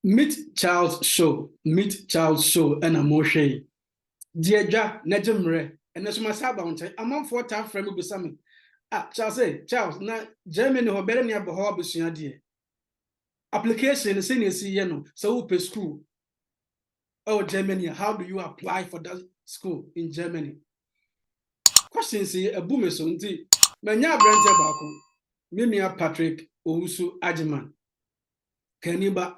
Meet child show, and a moshe. Dear Ja, Nejamre, and as my sabbounty, a month for time frame will be something. Charles say, Charles, na Germany or better near Bohobus, dear. Application is senior CNO, so pay school. Oh, Germany, how do you apply for that school in Germany? Questions here, a boomer soon tea. Manya Brent Baku, Mimia Patrick, Owusu Ajiman. Kaniba.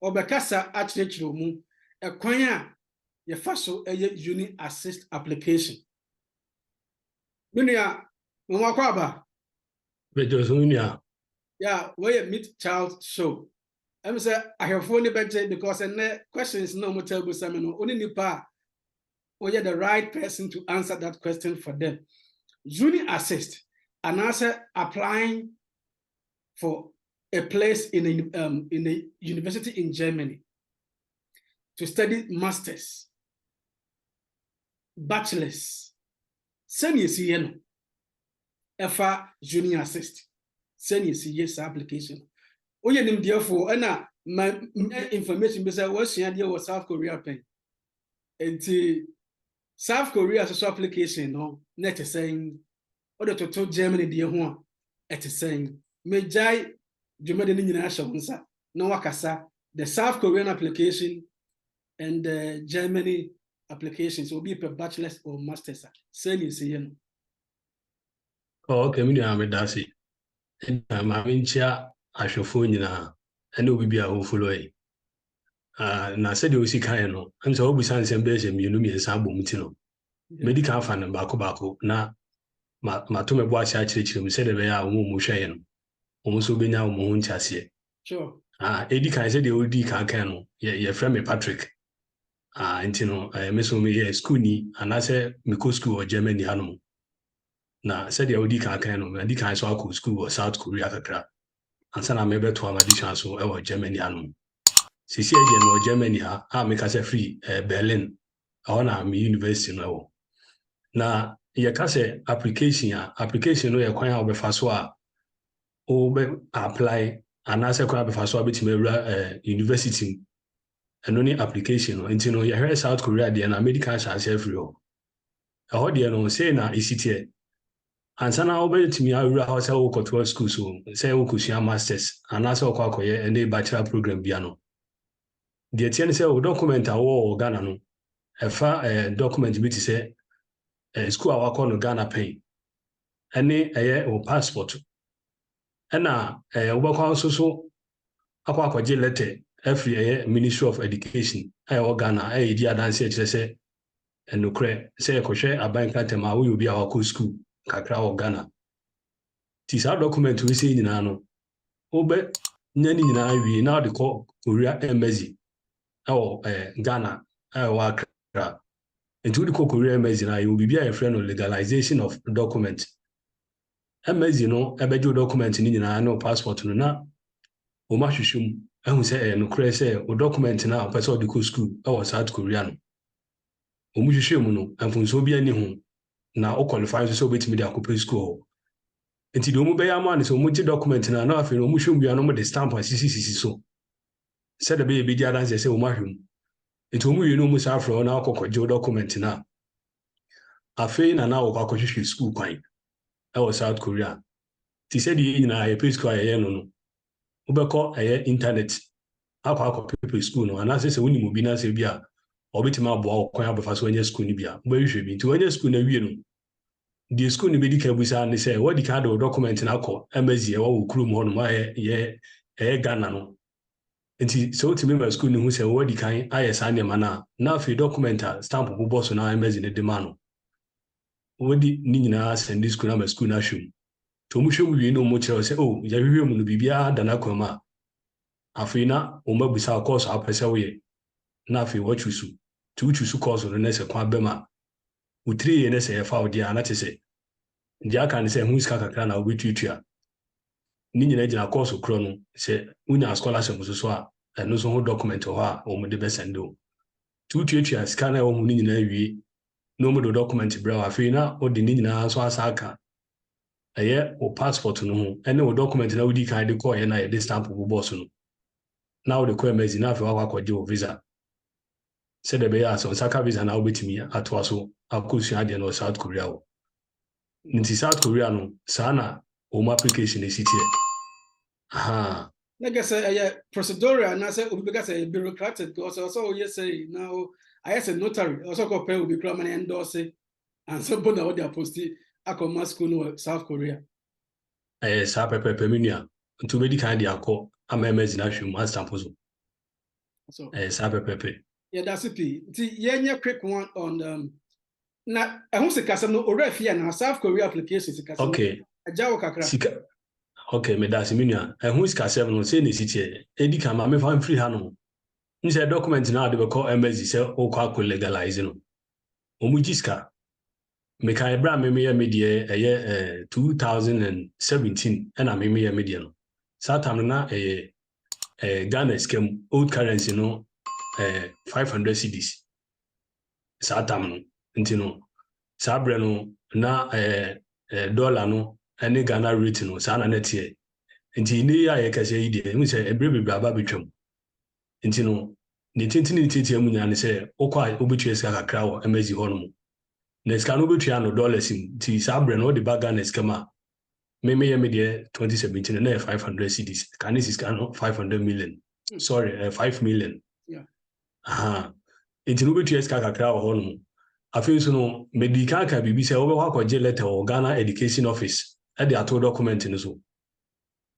Obekasa actually mu ekwan a ye fa so uni-assist application. Minia mo wakwa ba. Yeah, we meet child show. I'm say I have only better because and questions no more tell no only nipa or the right person to answer that question for them. Uni-assist and answer applying for a place in a university in Germany to study masters, bachelors. Send you see no. Efa uni-assist. Send you see yes application. Oye nim therefore na my information be say what you dey was South Korea pen. And South Korea so application no net saying order to Germany dey ho a et saying me jai jumade ni nyina hye wonsa no wakasa the South Korean application and the Germany applications will be per bachelor's or master's. Send you see no. Oh, okay, me na me dasi. Ma mincha ahwefo nyina ene obi bia wo follow yi. Na said you see kan no. Am so obi san sem be je mienu miensa abomuti no. Medical fan baako na ma to me bo acha akirikiri me said be ya wo mu hweye no. Wo so benya wo mu ntiase. Sure. Edi kan said you odi kan no. Ye friend me Patrick. Nti no me so me school ni anase me go school or Germany hanom. Na said you odi kan no. Edi kan so akọ school or South Korea kakra. Ansa na me beto amadition so e wo Germany hanom. Sisi eje no Germany ha me ka say free Berlin. Na me university no. Na ye ka say application no ye kwan a obefa so a o be apply anase kwan obefa so abetime ewura university eno ni application no nti no ye hwe South Korea de na medical science free ho e ho de no say na isitie ansa na obetime awura ho say wo koto school so say wo kusua masters anase wo kwakoye ene bachelor program bia no de tie say wo document a wo Ghana no efa document bi ti say school a wakọ no Ghana pen ene o passport ena wobekọ so akwaje letter every Ministry of Education o Ghana di adanse kire se enokre se ekohwe abanka tema wo obi a wakọ school kakra o Ghana ti sa document we se nyina no obe nyani nyina wi na de ko Korea embassy Ghana wa Accra. Into the Korea embassy na you be a friend of legalization of document. Embassy no ebejo document ni nyina no passport no na o ma hwehwem ehun say no kure say o document na person de ko school e South Korea no. O mu hwehwem no amfunso bi ani ho na o qualify so obetimi de akopɛ school. Enti de o mu be ya ma ne so o mu gi document na afi no o mu hwehwem bia no mo de stamp asisi so. Said the be di adanse say o ma hwehwem. Enti o mu yenu mu sa afro na akokɔgye document na afei na wakɔhwehwɛ school kwan e South Korea. Ti said the nyina ye pay school aye no wobɛkɔ internet akɔ pay school no anase se woni mu bi na se bia obetima abo kwan abefa so anya school ni bia wobɛhwehwɛ bi nti wanya school na wie no the school ni be di ka busa ne say what the card document na akɔ embassy e wo kurom ho no ye Ghana no. Nti so timi ma school ni hu se what the kan aye sa ne mana na afei document stamp bobɔ so na embassy ne de ma no wodi ni nyina send school na ma school na hwem to mu hwem wie no mu kire say oh ya hwehwem no bibia da na kwama afei na o ma busa course apese wo ye na afei wo chusu to chusu course no na se kwa bema utri ye na se fa odi ana te se ndi aka ne se hu ska kakra na obetutua ni nyina gina course kro no se unya scholarship so a eno so ho document ho a o mu de be send o tutua ska na o hu ni nyina wie no mo do document bra afei na o de ni nyina so asaka o passport no ho ene o document na odi kan de ko ye na ye de stamp bo boss no now the embassy na afei wakɔ akɔgye visa sɛ de bɛyɛ asɔ nsaka visa na wobɛtumi atoa so akɔsua adeɛ no wɔ South Korea wɔ nti South Korea no saa na wɔn application esi tiɛ na gɛsɛ ɛyɛ procedural na sɛ obi bɛka sɛ bureaucratic ɔsɛ ɔyɛ sɛ now ayɛ sɛ notary ɔsɛ kɔpɛ obi kura ma na endorse ansa bɔ na wɔde aposti akɔma school no wɔ South Korea saa pɛpɛpɛ me nua nti wobɛdi kan de akɔ ama embassy na ahwɛ mu astampo so saa pɛpɛpɛ that's it. The quick one on na I want to say no already na South Korea application sikasem. Okay. Ajawo kakra. Okay, me that's minia. I want sikasem no say ne sitie. Edi kan ma me fa free ha no. Ni say document na de be call embassy say o kwa legalize no. Omu jiska. Me kan bra me ye media 2017 na me ye media no. Saa time na Ghana scam old currency no 500 cedis. Saa tam no nti no saa bre no na dollar no ene Ghana rate no saa na netie nti ni ya ye kase yi de mu se ebre aba betwam nti no ne tintin mu nya ne se okwa obetua sika kakra wo emezi ho no mu na sika no obetua no dollars nti saa bre no de ba Ghana skema me ye 2017 na 500 cedis kan is sika no 500 million sorry 5 million nti no betua sika kakra wo ho no afei so no medical ka bibi sɛ wobɛkɔ akɔgye letter wɔ Ghana Education Office ɛde ato document no so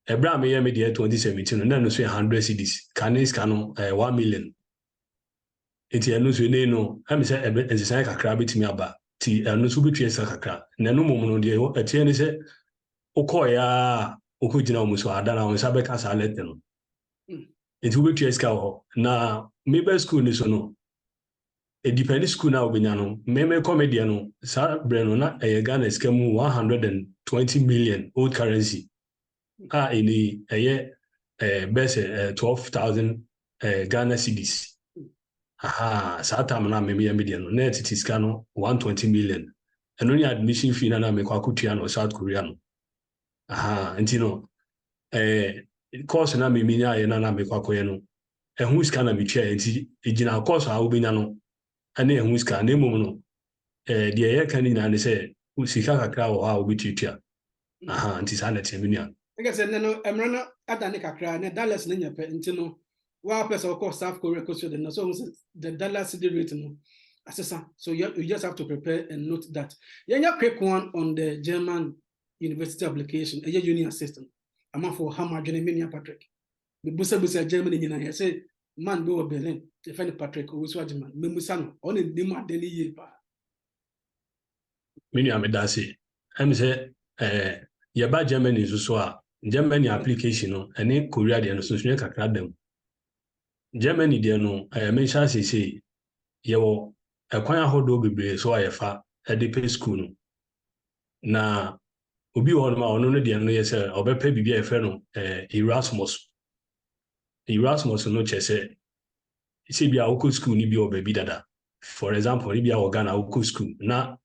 ɛbra me yɛ me deɛ 2017 no na no so 100 cedis kanis ka no 1 million enti ɛno so ne no ɛme sɛ ɛnsesan kakra betumi aba ti ɛno so betua sika kakra na no mom no deɛ ɛtie ne sɛ wokɔ ya wokɔgyina wo mu so ada na wo nsa bɛka saa letter no enti wobetua sika wɔ na meba school ni so no depending school na obenya no meme comedy no sa bre no na Ghana scam 120 million old currency ini best 12,000 Ghana cedis sa time na meme media no na titi ska no 120 million eno ni admission fee na me kwa kutua no South Korea no nti no course na meme nya na me kwa koye no ehu ska na me tua nti egina course a obenya no ane ehu ska na emom no de ye kan ni na ne se sika kakra wo ha obitutua nti sa na temenia I guess no emra na adane kakra na dollars na nyape nti no wa person of course South Korea cost the so the dollar cedi rate no asesa so you just have to prepare and note that yenya quick one on the German university application uni-assist ama for hammer Germany Patrick be busa Germany nyina say man be wo Berlin defend Patrick owo agman memusa no on the name adeni ye pa menu amedase am say ye ba Germany so a Germany application no ene Korea de no so sune kakra dem Germany de no mention say ye wo ekwan ahodo bebre so ayefa e de pay school no na obi ho no ma ono no de no ye say obepa bibia efe no Erasmus no chese isi bia woko school ni bi obabi dada for example ni bia Ghana woko school na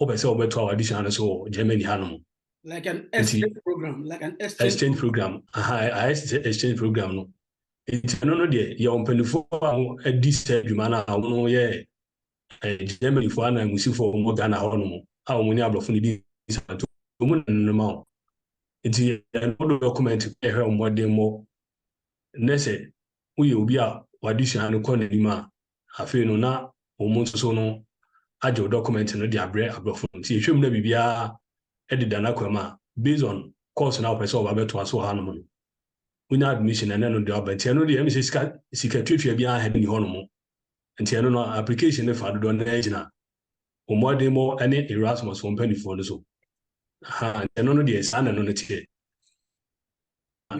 obese obeto audition so Germany hanom like an exchange program exchange program exchange program no it's no de ye ompanifo a this adwuma na awono ye Germany for na musifo mo Ghana hanom a omuni ablofo ni bi santo omu no ma it's no document ehwe omode mo nese uye obi a audition no ko na nima afi no na omu so no ajo document no de abre ablofo nti ehwem na bibia edida na kwama based on course na person oba beto aso ha no mo unya admission na no de obanti no de emse sika twetwe bia ha ni ho no mo nti no application ne fa do na agina omode mo ene Erasmus for penifo no so no de sana no tie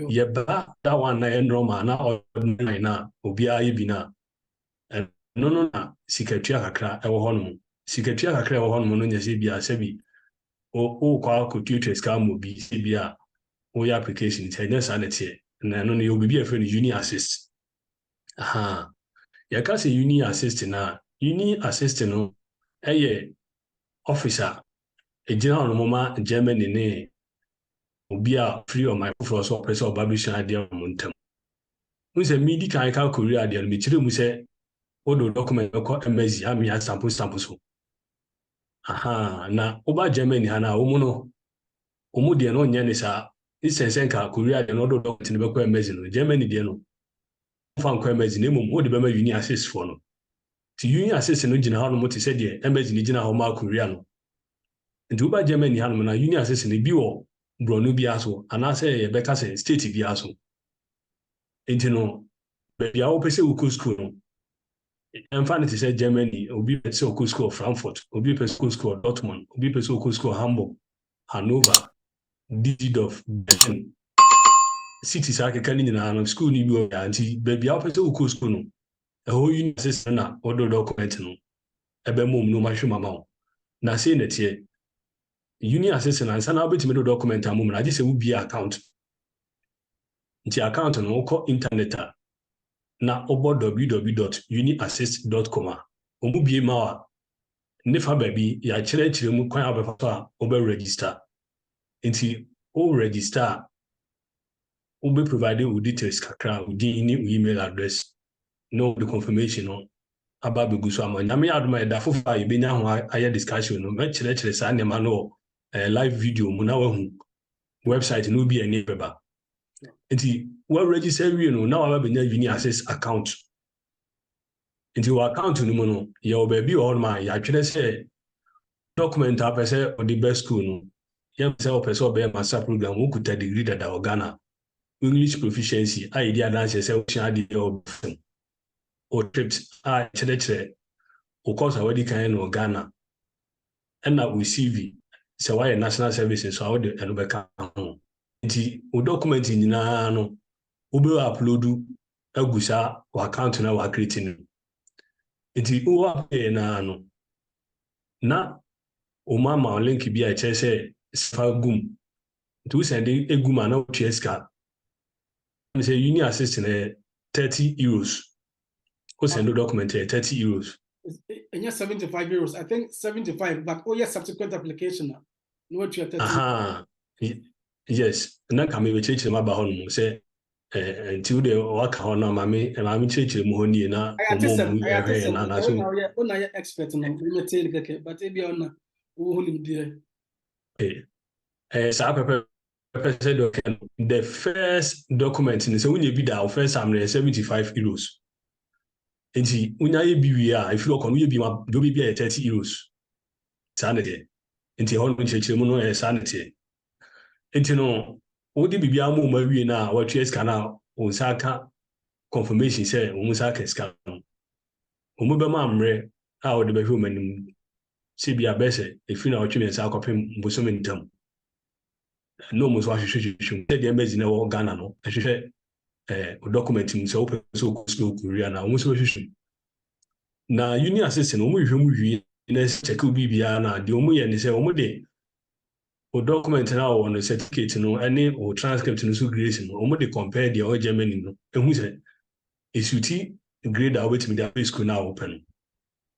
ye ba that one na normal na ordinary na obi ayi bi na no na sika twa kakra e wo ho no mo sika twa kakra e wo ho no mo no nya se bia se bi o kwa ko tutor ska mo bi se bia o ya application nya sana tie na no ne obi bia fe no uni-assist ya ka se uni-assist na uni-assist no officer ejina no moma Germany ne obi a free on my for so person obabishan ade amontam When say me can Korea there me chire mu say odo document ko embassy ami stamp so. Aha na oba Germany ha na omu no omu de no nya ne sa isense ka Korea de no odo document ne be ko embassy no Germany de no fan ko embassy ne mum o de be ma uni-assist for no. Ti uni-assist no gina ha no mo te say de embassy ne gina ha ma Korea no. Nti oba Germany ha no na uni-assist ne bi wo bronu bi aso ana say ye be ka say state bi aso. Nti no be bia wo pese wo school no. And finally, say Germany, Obi Peso School of Frankfurt, Obi Peso School of Dortmund, Obi Peso School of Hamburg, Hanover, Düsseldorf, Berlin. Cities are coming in and school in New York, and baby, I'll Peso School. No, a whole uni-assist na order document no. Ebe mum no mashu mama. Na say that here, uni-assist and sana obi to me document mum. I just say will be account. Nti account no ko internet na obo www.uniassist.com. Omu bie ma nefa baby ya chire mu kwan abefa a obe register. Nti o register o be provide with details kakra with email address no the confirmation no aba be guso am na me adoma da fofa e benya ho aye discussion no me chire sa ne ma no live video mu na wahu website no bi ani beba. Nti we register we no na wa benya uni-assist account. Nti wa account no mu no ye o baby all ma ya twere say document a pese o the best school no ye say o pese o be master program wo kuta degree da Ghana English proficiency I dey advance say o sha dey o trips a chere o course already kan no Ghana and na we CV say why national services so how dey eno be kan ho. Nti o document nyina no o be upload agusa o account na wa create no. Nti o apply na no na o mama link bi a che say sfagum to send a gum na o cheska me say uni-assist na 30 euros o send the document 30 euros and yes 75 euros I think 75 but oh yes subsequent application no what you 30. Aha yes na ka me we cheche ma ba ho no say until the work ho na mami cheche mu ho ni na I mu na so na ya expert no me tell keke but e bia na wo hunim die sa the first document in so when you be that first am 75 euros. Nti unya ye bi wi a if you kon you be ma do be 30 euros. Sanity. Nti ho no cheche mu no sanity. Nti no wo di bibia mu ma wi na wa tue scan na o saka confirmation say o mu saka scan. O mu be ma mre a o de be hu manim. Se bia bese if you na o twe me sa kopem mboso mentam. No most wa hwehwehwehwe the embassy na wo Ghana no hwehwe o document mu so open so school Korea na wo so hwehwehwe na uni-assist no mo hwehwe mu hwie na check bibia na de omo ye ne say omo de o document na wo no certificate no any o transcript no so grade no omo de compare the o Germany no ehu say esuti grade a wetimi the school na open.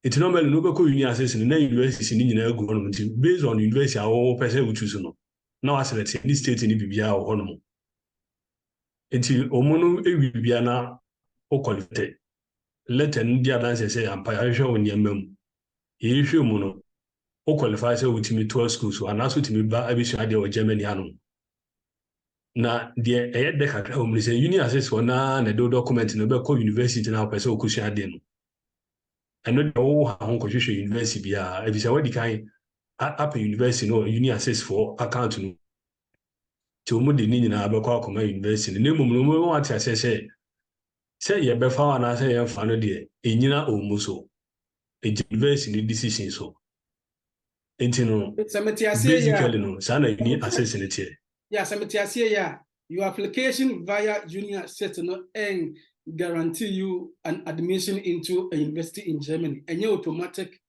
It normally no be ko uni-assist no na university ni nyina agu no based on university a wo person wo choose no na wa select this state ni bibia o hono. Nti omono ewi bibia na o qualify letter ndi adance say empire hwe oni amam ye hwe mu no o qualify say ultimate 12 schools so anaso timi ba abisu ade o Germany anu na de de kakra o mri say uni-assist na do document no be ko university na person o kusu ade no eno de o ha ho ko hwe university bia ebisa wadi kan up university no uni-assist for account no to mu de ni nyina be kwa akoma university ne mum no mu want ase say ye be fa na say ye fa no de enyina o mu so university decision so enti no basically no sa na uni-assist ne tie yeah sametiasie ya your application via uniassist no and guarantee you an admission into a university in Germany and your automatic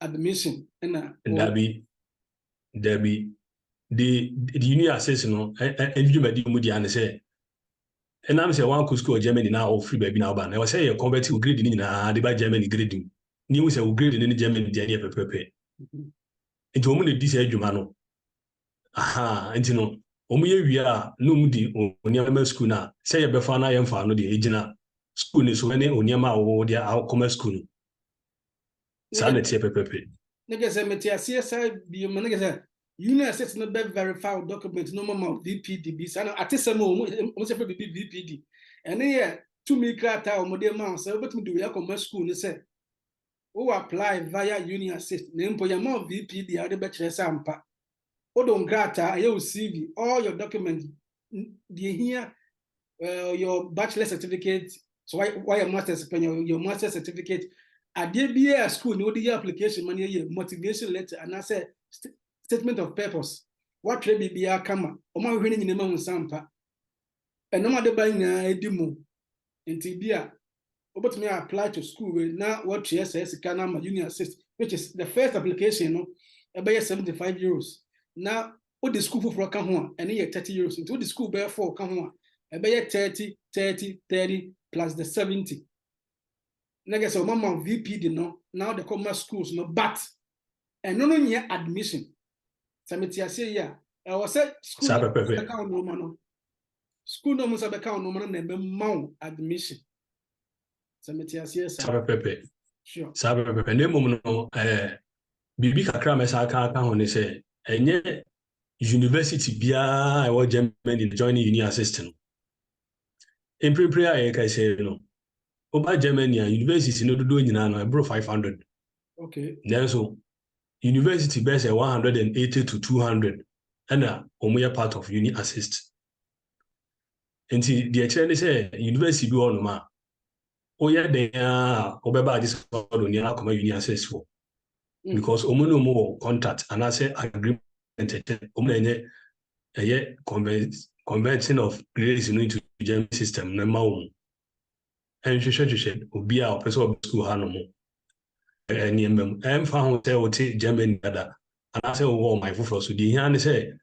admission and Debbie the uni-assist no and you made mu dia ne say and I'm say one school Germany now free baby now ban I was say you convert to grade ni na de ba Germany grading ni we say grade ni Germany dia pepepe enti o mu ne di say adwuma no aha enti no Omuye wia no mudi oniama school na say be fa na yemfa no de ejina school ni so ne oniama wo de akoma school no sa na tie pepepe nigga say metia CSI bi mo nigga say uni-assist no be verify document no mama VPD sa na atese mo se fe VPD ene ye to me krata o mo de ma say obetum do yakoma school ni say who apply via uni-assist na mpo ya ma VPD a de be kire say ampa Odon grata, you CV all your documents. Here, your bachelor certificate. So why your master's your master's certificate? At the school, no the application money, motivation letter, and I said statement of purpose. What trade be a kama? Oma winning in the mountain sampa. And no matter buying a demo. In Tibia, but me apply to school now. What TSS can uni-assist, which is the first application. About 75 euros. Now, what the school for come on, and here 30 euros into the school bear for come on, a bear 30 plus the 70. Nigga, so mama VP did not now the commerce schools no, but and no near admission. Samitia say, yeah, I was said school account no man. School no must have account no man and mount admission. Samitia says, Sabe sure. Sabe pepe ne mum no bibi kakra me sa aka ho ne say enye university bia e wo Germany join uni-assist no in prepare I can say no oba Germany university no do nyina no e bro 500 okay then so university base 180 to 200 and omoya part of uni-assist enti the actually say university bi on ma oya den obeba this for ni akoma uni-assist for because omuno mo contract and I say agreement omunenye eye convention of grades into German system na mawo and hwehwehwehwe obi a opese school ha no mo ni emem emfa ho say wote Germany dada and I say wo my foforo so di hian say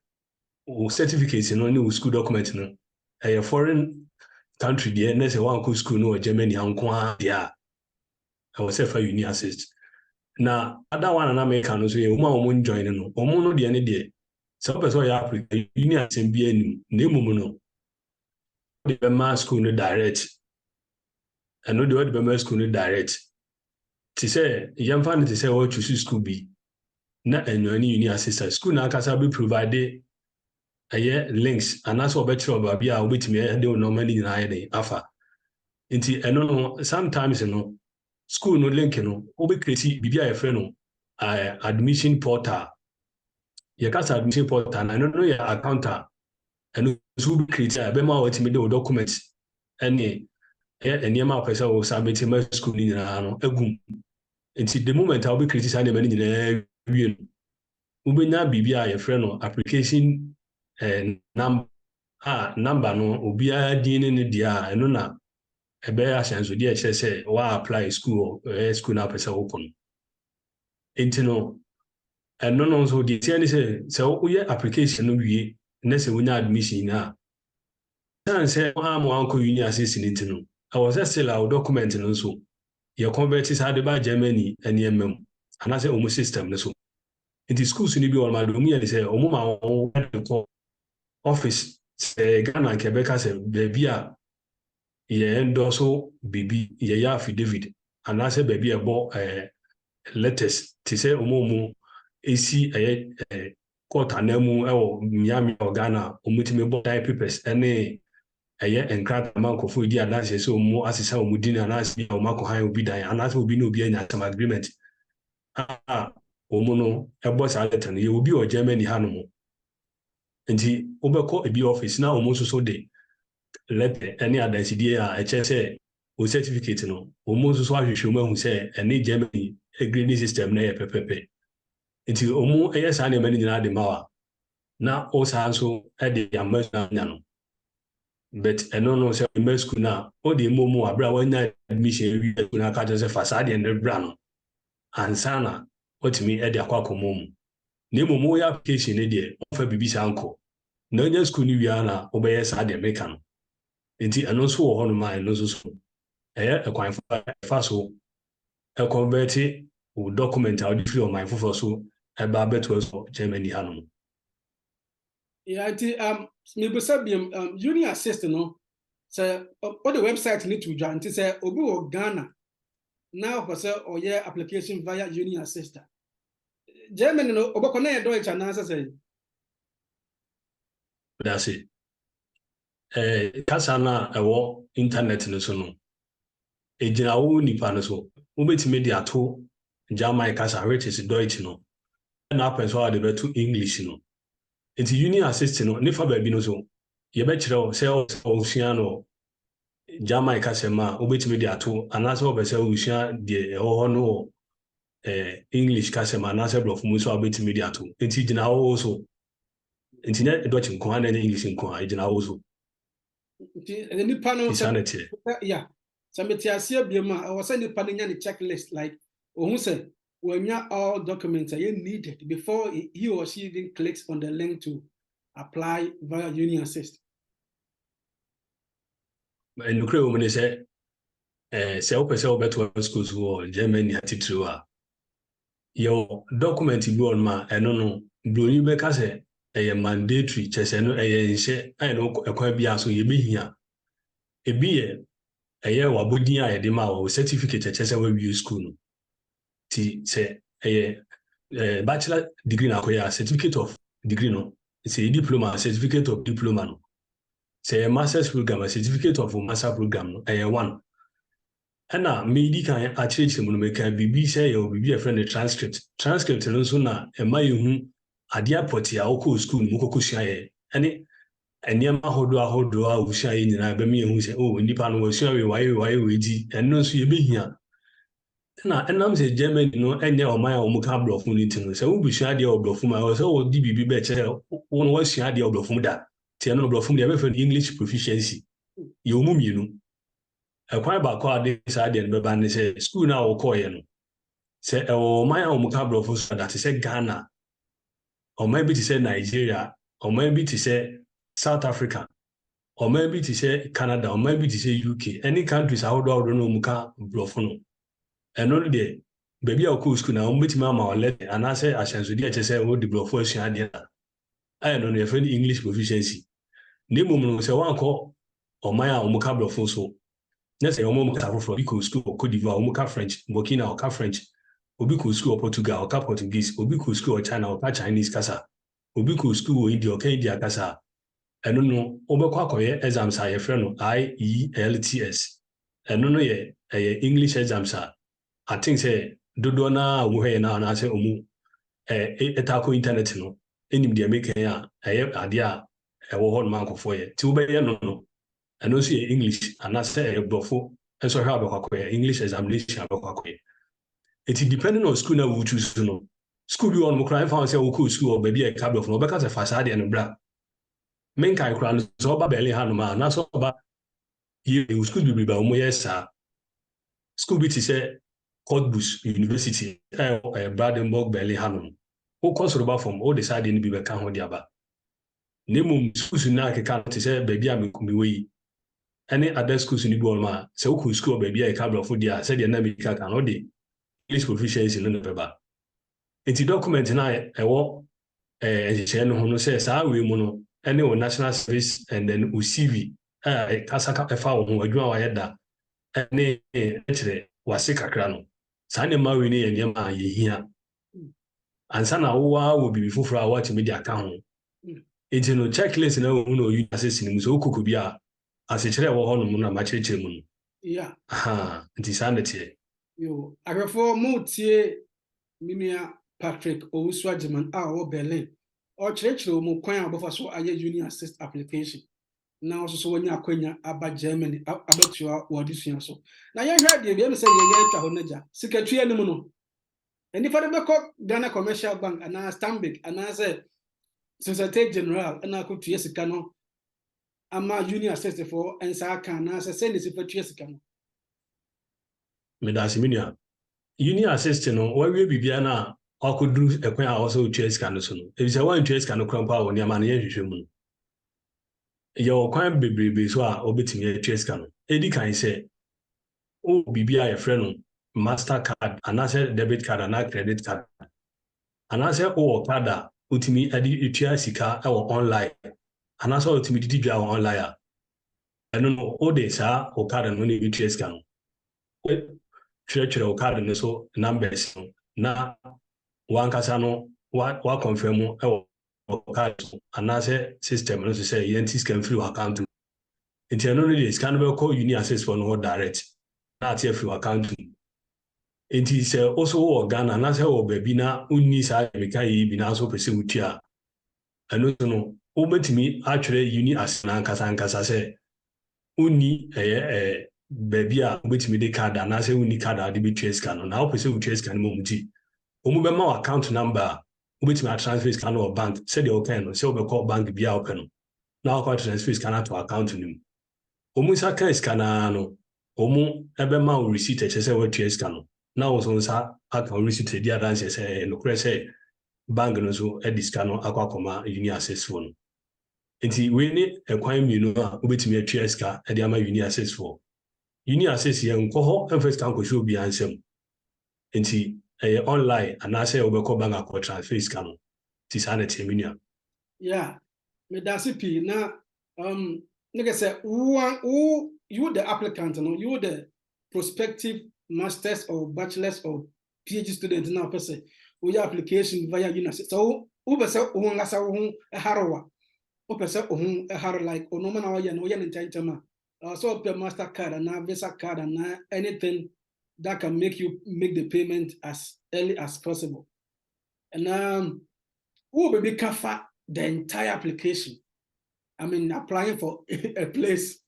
o certificate no ni school document no eye foreign country dey na say one school no Germany anko a dia I was say for uni-assist na other one na America no so ye woman join no omo no de ne de so person ya Africa uni-assist bi anim na emum no the mass school no direct and no the mass school no direct to say young fan to say what choose school be na any uni-assist school na kasa be provide links and that's what better about bia obetimi e dey normally na dey afa nti eno no sometimes no school no link no obe create bibia e fe no admission portal ye kasa admission portal na no your accountant and so be create be ma wetimi dey documents any eniema pesa o submit my school ni na no agum nti the moment I will be criticizing them ni na wie no ubenya bibia ye fe no application number no obia din ne dia eno na ebe asenso dia che say wa apply school school na pesa open enti no eno no so di tie ni say uye application no wie na say wonya admission na san say wa mo anko uni-assist ni enti no I was still our document no so ye convert sa de ba Germany eni emem ana say omo system no so enti schools ni bi won ma do mu ye say omo ma won office Ghana Quebec say baby a ye endorse bibi ye ya affidavit and I say baby ebo letters to say omo esi court anamu ewo Miami or Ghana omutime bo type papers ene enkrata mankofo di adance say omo asesa omo di na anase o mako han obi dan anase obi no obi anya some agreement omo no ebo sa letter no ye obi o Germany ha no mo nti obekọ ebi office na omo so de letter any advice a che say o certificate no omo so ahwehwe mu ahu say any Germany grading system na ye pepepe nti omo sa na mani nyina de mawa na o sa so de amasa nya no but eno no say me school na o de momo abra wanya admission wi na ka say fasade and bra no ansana otimi de akwakomo mu na momo ya application ne de ofa bibisa anko na nya school ni wi ana obeye sa de meka no enti eno so wo hono ma eno so ekwan fa so convert o document out free on my for so eba beto so Germany hanu yeah maybe uni-assist no. So all the website need to join. To say obi or Ghana now for say or yeah application via uni-assist. Germany no obakona Deutsch and answer say. That's it. Kasa na ɛwɔ internet no so no. Ejina wo nipa no so. Wobetime de ato German kasa which is Deutsch no. Na person de beto English no. Nti uni-assist no ne fa ba bi no so. Ye be kyerɛ sɛ osua no German kasa ma wobetime de ato anase obese osua de ɛwɔ no English kasa ma anase blɔfo mu so wobetime de ato. Nti gina wo so. Nti ne Deutsch nko ana ne English nko a gina wo so. The nipa no Insanity. Yeah. Sametiasia biema I was sending the checklist like who said when all documents are needed before he or she even clicks on the link to apply via uni-assist. And the crew when they say self better schools who Germany attitude your document you on ma and no blue you make us a mandatory chess and a share I know a quite be so you be here. A be a year or body I did my certificate at Cheshire school. T say a bachelor degree now, certificate of degree no. It's a diploma, certificate of diploma no. Say a master's program, a certificate of a master program no. A one. And now maybe can actually make a BB say or be a friend a transcript. Transcript and also na a my adia poti a oko school mukoko share. And yama hodwa we share in I be me who say, oh, nipa no share why we di and no so you be here. Na enam say Germany no enye o man o muka blofun ni tin say wo bi sua de o blofun ma say o di bibi be che won wo sua de o blofun da tie no blofun de be for English proficiency ye o mu mienu ekwan ba ko ade sa de no be ban say school na wo ko ye no say o man o muka blofun so that say Ghana or maybe to say Nigeria or maybe to say South Africa or maybe to say Canada or maybe to say UK any countries how do no muka blofun. And only the baby or cool school now, meet mamma or let and I say, I shall say, what the block for Shania. I am on your friend English proficiency. Name say one call or Maya or Mocablo for so. Let's say a moment from Bico school or Cote d'Ivoire, Mocha French, Burkina or French, Obico school or Portugal or Portuguese, Obico school or China or Chinese Casa, Obico school or India or Canada Casa. I don't know, Oberquacoye exams are a friend IELTS. I don't know ye English exams are. I think say dodo na wo na na say omu etako internet no enim de make ya ade a wo ho man kofo ye ti wo be ye no and also English and I say blofo enso hwa abekwakoye English examination abekwakoye it depending on school na we choose no school bi on mo cry fa say wo ko school or baby e ka blofo no be ka say fasade no bra men kai kra no so ba bele ha no ma na so ba ye school bi ba mo ye sa school bi ti say Cottbus University, Brandenburg, Berlin, Hanum. Who comes about from all the side in the Becan Hodiaba. Name schools in Naka County say, baby, I'm coming. Any other schools in the Bolma, so could school baby a couple of Fodia, said the Namika Canodi, English proficiency in the paper. It's a document and I walk a chain who says, I will mono, any national service and then UCV, a Casaka FAO who are draw head that. Any was sick a crown. Sane ma we ne yema ye hia ansa na wo bi before for watch media account enti no checklist na wo no uni-assist ni so okuku bia asechere wo ho no na ma cheche mu no yeah enti sanity yo agrefo mo tie minia Patrick Owusu Ajiman wo Berlin o cherechere mo kwan abofa so aye uni-assist application na so wanya akwanya aba Germany abatua wodisua so na ye hwa de bi say ye atwa ho naja sikatua ni mu no eni fa de beko Ghana Commercial Bank ana Stanbic ana say Societe Generale ana ko tuye sika no ama uni-assist for ensa kan na say send si fa tuye sika no me da siminia uni-assist no wa wie bibia na akodu ekwan a wo so tuye sika no so no e say wan tuye sika no krampa wo ni ama na ye hwehwe mu your kwan bebrebe so a obetimi atwa sika no edi kan say o bibia ye friend no master card anase debit card and credit card anase o card utimi adi atwa sika e online and also ultimately did online. I don't know all this o card and only UTS can. Church or card and so numbers na one casano what confirm or card and as a system to say entities can through account. Internally is can be call uni-assist for no direct. Not here through account. It is also organ and as a baby na uni sa meka yi bina so pese utia. And also no over to me actually uni-assist na kasa say uni baby a with me the card and I say uni card a the trace can now person with trace can mumuti omu be ma account number with me transfer scan or bank say the okay no say we call bank bia open now call transfer scan to account nim omu sa can scan no omu ebe ma receipt e say we trace can now also sa account receipt the other say no credit say bank no so e scan no akwa uni-assist phone. Nti we ni ekwan mienu a obetimi atwa sika e de ama uni-assist for uni-assist ye nko ho emfes kan ko show bi ansem nti online anase obekọ bank akọ transfer sika no ti sa na temenia yeah me dasi pi na nigga say you the applicant no you the prospective masters or bachelors or PhD student now person we your application via uni-assist so ube say o ngasa wo harawa opese ohun ehar like onoma na oye no oye ntentema so per master card and visa card and anything that can make you make the payment as early as possible. And who will be cover the entire application. I mean, applying for a place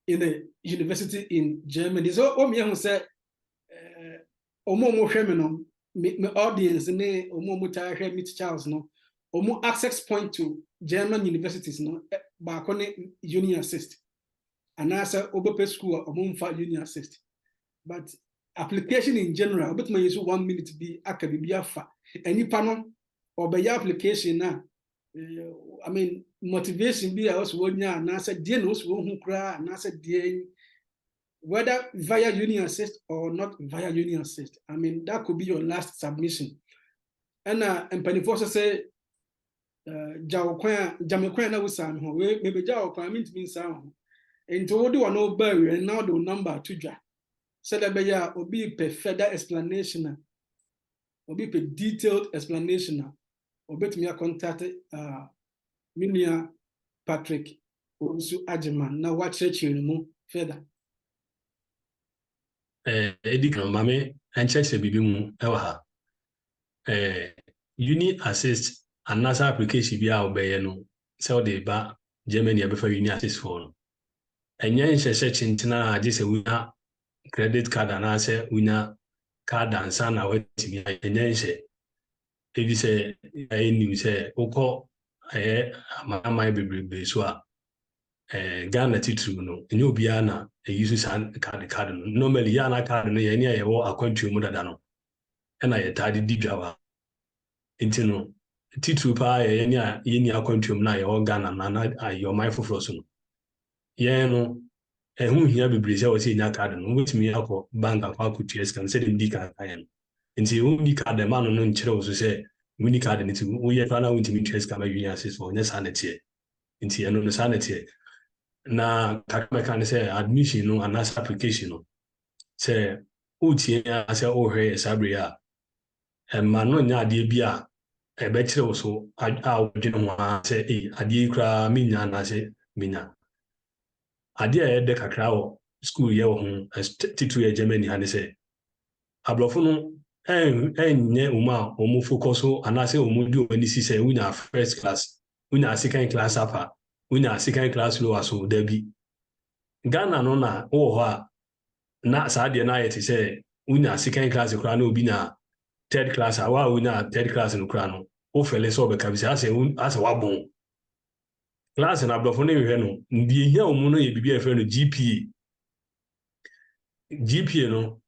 in a university in Germany. So me who say omo me audience ne omo mutare meet Charles no omo access point to German universities no back on uni-assist and answer open school or uni-assist but application in general but my use 1 minute to be academia fa any panel or by your application now I mean motivation be also one year and answer dear knows who cry and answer dear whether via uni-assist or not via uni-assist. I mean that could be your last submission and Pennyforce say Jamaican na wusan ho we maybe jaw kwa mint mean sound into what do I know barrier and now the number to ja said that ya obi pe further explanation obi pe detailed explanation obi to me contact minia Patrick Osu Ajiman na what church you mu further edi kan mame en check bibi mu e wa ha uni-assist another application bi a obeye no so de ba Germany abefa uni-assist for no enye nhyehyɛ chintina age se wuna credit card and ase wuna card ansa na watimi enye nhye ebi se new se ukọ amama bebrebe so a Ghana titru no enye obia na use san card no normally ya na card no ye ne ye wo akwantu mu dada no na ye tade didwawa nti no titru pa ye ni akwantum na ye Ghana na ayo my foforo so no ye no hu hia bebre se wo se nya card no wetimi akọ bank akọ TS kan se dem di kan kan nti wo ni card ma no nkyere wo so se wo ni card nti wo ye fa na wetimi TS kan ma uni-assist for nya sanete nti eno no sanete na kakama kan se admission no anas application no se utie ase o hwe sabre a ma no nya ade bia ebe kire wo so a odwene ho se ade kra minya na se minya ade a de kakra wo school ye wo ho titu ye Germany ha ne se ablofo no enye uma omu focus anase omu di omani si se unya first class unya second class upper unya second class lower so da bi Ghana no na wo ho a na saade na yeti se unya second class kra na obi na third class awa unya third class no kra no o fele so be ka bi se ase wabon class na ablofo no hwe no ndi ehia omu no ye bibia efe no GPA no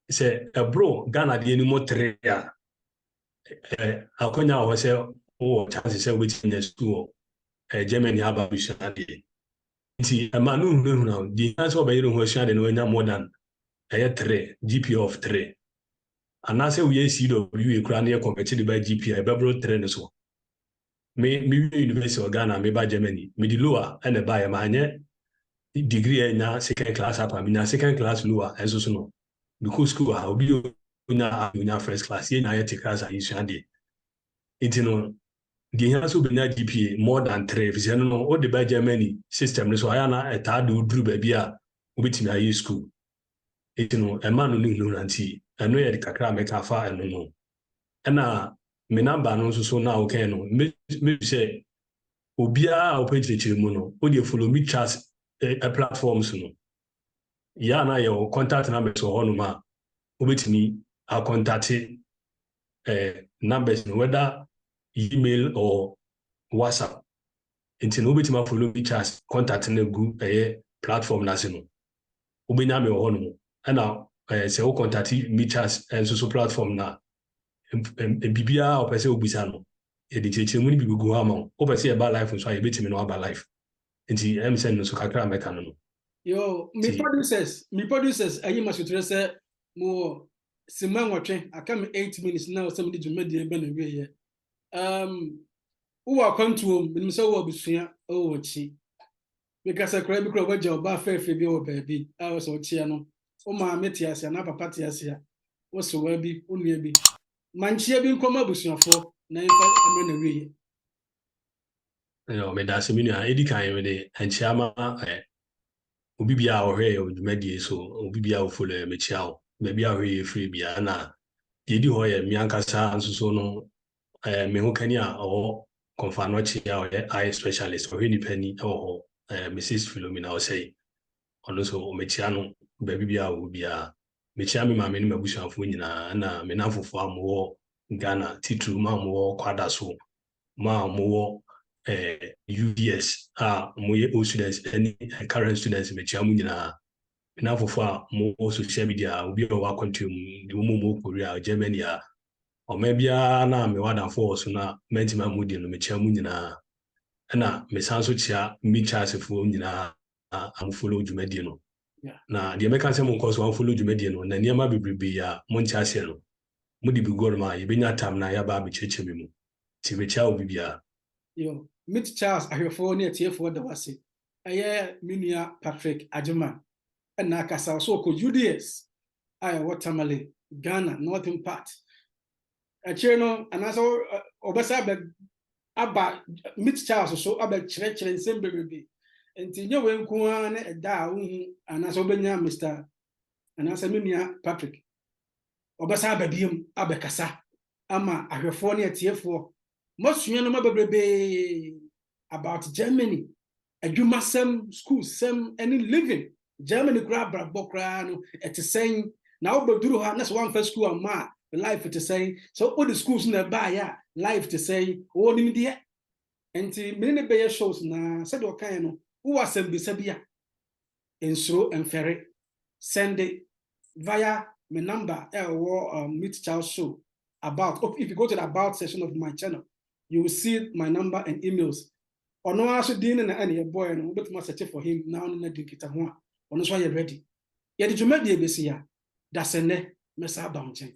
se bro Ghana de ni mo 3 a akonya wo se o chance se we tin school Germany aba bi sha de nti ma no hu na di answer be yero ho sha de no nya more than 3 GPA of 3 anase we CW e kura na e compete by GPA be bro 3 no so me University of Ghana, me ba Germany, me di lower and buy a man degree na second class up, I mean second class lower and so no. Because school how be you first class, you na take class and you shandi. It no the also be na GPA more than 3 if you know all the by Germany system so I na a third do baby a obetimi high school. It no a man no ignorant and no the kakra make afa and no. And me number no so na okay no me say obia open chiri mu no o dey follow me chat platforms no ya na your contact number so ho no ma obetimi a contact numbers no whether email or WhatsApp until obetimi follow me chat contact na gu platform na se no obenya me ho no na say o contact me chat so platform na bibia o pese obisa no e dey chiri mu ni bibi go ama o pese e ba life so e betimi no aba life nti em send no so kakra meka no. Yo, me producers, ayi masutre say mo siman watwe aka me 8 minutes now some di dwumadi ebe na wie ye. Wo akwantuom me say wo busua wo chi. Because akra bi kro waja oba fefe bi wo baabi a wo so chi no. O ma metiasia na papa tiasia. Wo so wa bi onua bi. Manchia bi nkoma busuafo na imfa eme na wie ye. Yo, me da se mi nua edi kan me de anchiama obi bia ohwe odumadi so obi bia ofolo me chiao me bia ohwe free bia na yedi ho ye mi ankasa nso no me ho kani a o konfa no chia o eye specialist ohwe ni pani o Mrs. Philomena o say ono so me chia no ba bia o bia me chia me ma me ni mabusuafo nyina na me nanfofo amwo Ghana titru ma amwo kwada so ma amwo UDS moye old students any current students me chiamu nyina na fofo mo social media obi o wa continue the mo Korea Germany o mebia na me wada force na mentima mudi no me chiamu nyina na me sanso chia mi chasefo nyina am follow dwumadi no na de meka se mo nkoso am follow dwumadi no na niam bebrebe ya mo nchase no mudi bi gorma ye benya tam na ya ba be chechemi mu ti me chia obi bia. Yo, meet Charles ahwefo ne atiefo da wase. Aye minua Patrick Ajuma. Na kasa so ko UDS. Aye Watermale, Ghana, northern part. Acheno anaso obasa be aba meet Charles so aba chire nsembe bebe. Enti nye we nku na eda hu anaso benya Mr. Anasa minua Patrick. Obasa aba biem aba kasa ama ahwefo ne atiefo most you know about Germany, adwumasem school sem any living Germany grab bokra no et saying now beduru ha na so one first school ma life to say so all the schools na ba ya life to say o nim de enti mini ne be shows na said o kan no wo asem bi sabia ensuro enfere send it via my number meet Charles show about if you go to the about section of my channel you will see my number and emails. Ono aso din na any boy no but must search for him now na dikita ho ono so you ready. Ye di dwumadi ebesi ya da sene mesa ba nchen.